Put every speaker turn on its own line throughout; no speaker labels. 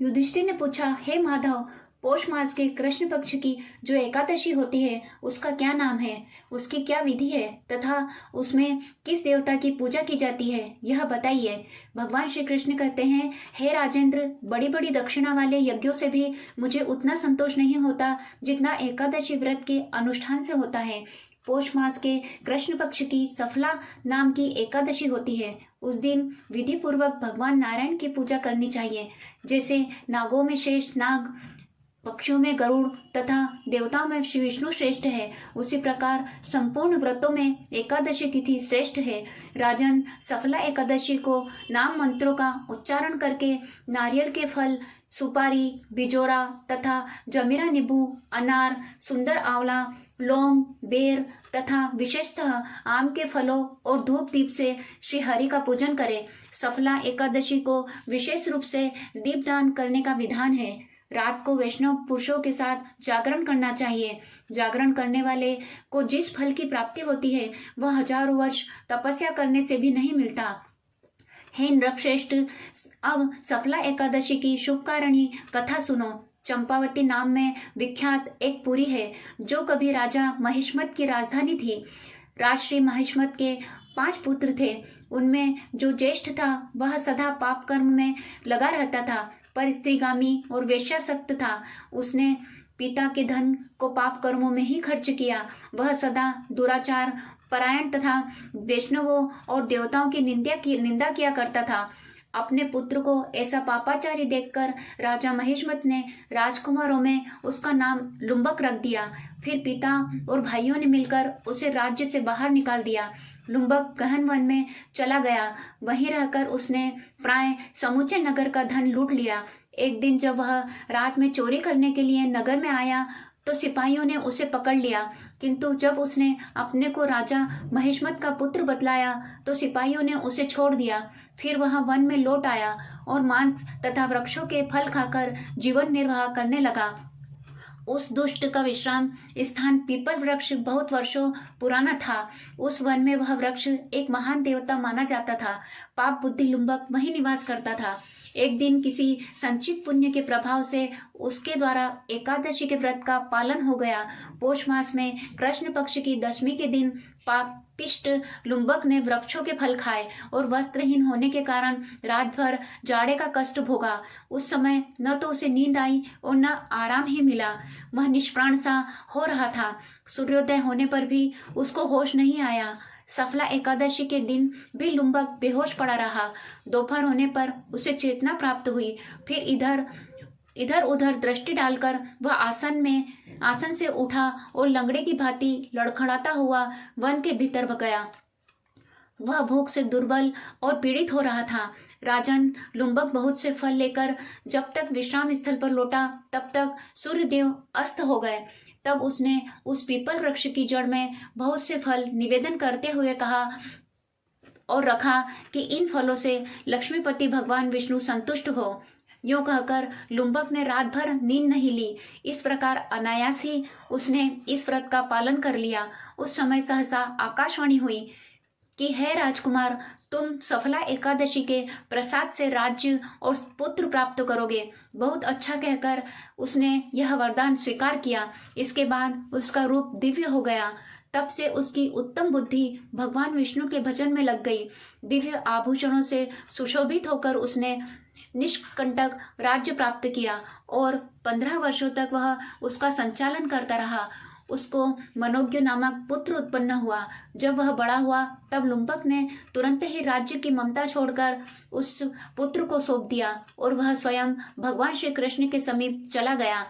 युधिष्ठिर ने पूछा, हे माधव, पौष मास के कृष्ण पक्ष की जो एकादशी होती है उसका क्या नाम है, उसकी क्या विधि है तथा उसमें किस देवता की पूजा की जाती है, यह बताइए। भगवान श्री कृष्ण कहते हैं, हे राजेंद्र, बड़ी बड़ी दक्षिणा वाले यज्ञों से भी मुझे उतना संतोष नहीं होता जितना एकादशी व्रत के अनुष्ठान से होता है। पौष मास के कृष्ण पक्ष की सफला नाम की एकादशी होती है। उस दिन विधि पूर्वक भगवान नारायण की पूजा करनी चाहिए। जैसे नागों में श्रेष्ठ नाग, पक्षियों में गरुड़ तथा देवताओं में श्री विष्णु श्रेष्ठ है, उसी प्रकार संपूर्ण व्रतों में एकादशी तिथि श्रेष्ठ है। राजन, सफला एकादशी को नाम मंत्रों का उच्चारण करके नारियल के फल, सुपारी, बिजोरा तथा जमीरा नींबू, अनार, सुंदर आंवला, लौंग, बेर तथा विशेषतः आम के फलों और धूप दीप से श्री हरि का पूजन करें। सफला एकादशी को विशेष रूप से दीपदान करने का विधान है। रात को वैष्णव पुरुषों के साथ जागरण करना चाहिए। जागरण करने वाले को जिस फल की प्राप्ति होती है वह हजारों वर्ष तपस्या करने से भी नहीं मिलता। हे नृपश्रेष्ठ, अब सफला एकादशी की शुभकारिणी कथा सुनो। चंपावती नाम में विख्यात एक पुरी है जो कभी राजा महिष्मत की राजधानी थी। राजश्री महिष्मत के 5 पुत्र थे। उनमें जो ज्येष्ठ था वह सदा पाप कर्म में लगा रहता था, पर स्त्रीगामी और वेश्यासक्त था। उसने पिता के धन को पाप कर्मों में ही खर्च किया। वह सदा दुराचार परायण तथा वैष्णवों और देवताओं की निंदा किया करता था। अपने पुत्र को ऐसा पापाचारी देखकर राजा महिष्मत ने राजकुमारों में उसका नाम लुम्बक रख दिया। फिर पिता और भाइयों ने मिलकर उसे राज्य से बाहर निकाल दिया। लुम्बक गहन वन में चला गया। वहीं रहकर उसने प्राय समूचे नगर का धन लूट लिया। एक दिन जब वह रात में चोरी करने के लिए नगर में आया तो सिपाहियों ने उसे पकड़ लिया, किंतु जब उसने अपने को राजा महिष्मत का पुत्र बतलाया तो सिपाहियों ने उसे छोड़ दिया। फिर वह वन में लौट आया और मांस तथा वृक्षों के फल खाकर जीवन निर्वाह करने लगा। उस दुष्ट का विश्राम स्थान पीपल वृक्ष बहुत वर्षों पुराना था। उस वन में वह वृक्ष एक महान देवता माना जाता था। पाप बुद्धि लुम्बक वहीं निवास करता था। एक दिन किसी संचित पुण्य के प्रभाव से उसके द्वारा एकादशी के व्रत का पालन हो गया। पौष मास में कृष्ण पक्ष की दशमी के दिन पापिष्ट लुम्बक ने वृक्षों के फल खाए और वस्त्रहीन होने के कारण रात भर जाड़े का कष्ट भोगा। उस समय न तो उसे नींद आई और न आराम ही मिला। वह निष्प्राण सा हो रहा था। सूर्योदय होने पर भी उसको होश नहीं आया। सफला एकादशी के दिन भी लुम्बक बेहोश पड़ा रहा। दोपहर होने पर उसे चेतना प्राप्त हुई। फिर इधर उधर दृष्टि डालकर वह आसन से उठा और लंगड़े की भांति लड़खड़ाता हुआ वन के भीतर गया। वह भूख से दुर्बल और पीड़ित हो रहा था। राजन, लुम्बक बहुत से फल लेकर जब तक विश्राम स्थल पर लौटा तब तक सूर्यदेव अस्त हो गए। तब उसने उस पीपल वृक्ष की जड़ में बहुत से फल निवेदन करते हुए कहा और रखा कि इन फलों से लक्ष्मीपति भगवान विष्णु संतुष्ट हो। यूं कहकर लुम्बक ने रात भर नींद नहीं ली। इस प्रकार अनायास ही उसने इस व्रत का पालन कर लिया। उस समय सहसा आकाशवाणी हुई कि हे राजकुमार, तुम सफला एकादशी के प्रसाद से राज्य और पुत्र प्राप्त करोगे। बहुत अच्छा कहकर उसने यह वरदान स्वीकार किया। इसके बाद उसका रूप दिव्य हो गया। तब से उसकी उत्तम बुद्धि भगवान विष्णु के भजन में लग गई। दिव्य आभूषणों से सुशोभित होकर उसने निष्कंटक राज्य प्राप्त किया और 15 वर्षों तक वह उसका संचालन करता रहा। उसको मनोज्ञ नामक पुत्र उत्पन्न हुआ। जब वह बड़ा हुआ तब लुम्बक ने तुरंत ही राज्य की ममता छोड़कर उस पुत्र को सौंप दिया और वह स्वयं भगवान श्री कृष्ण के समीप चला गया,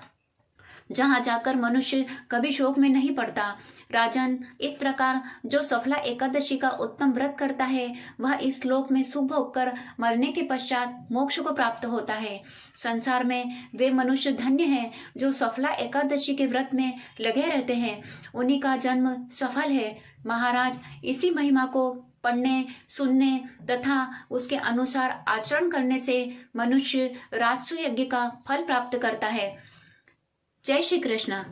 जहां जाकर मनुष्य कभी शोक में नहीं पड़ता। राजन, इस प्रकार जो सफला एकादशी का उत्तम व्रत करता है वह इस लोक में सुख भोग कर मरने के पश्चात मोक्ष को प्राप्त होता है। संसार में वे मनुष्य धन्य हैं जो सफला एकादशी के व्रत में लगे रहते हैं। उन्हीं का जन्म सफल है। महाराज, इसी महिमा को पढ़ने, सुनने तथा उसके अनुसार आचरण करने से मनुष्य राजसूय यज्ञ का फल प्राप्त करता है। जय श्री कृष्ण।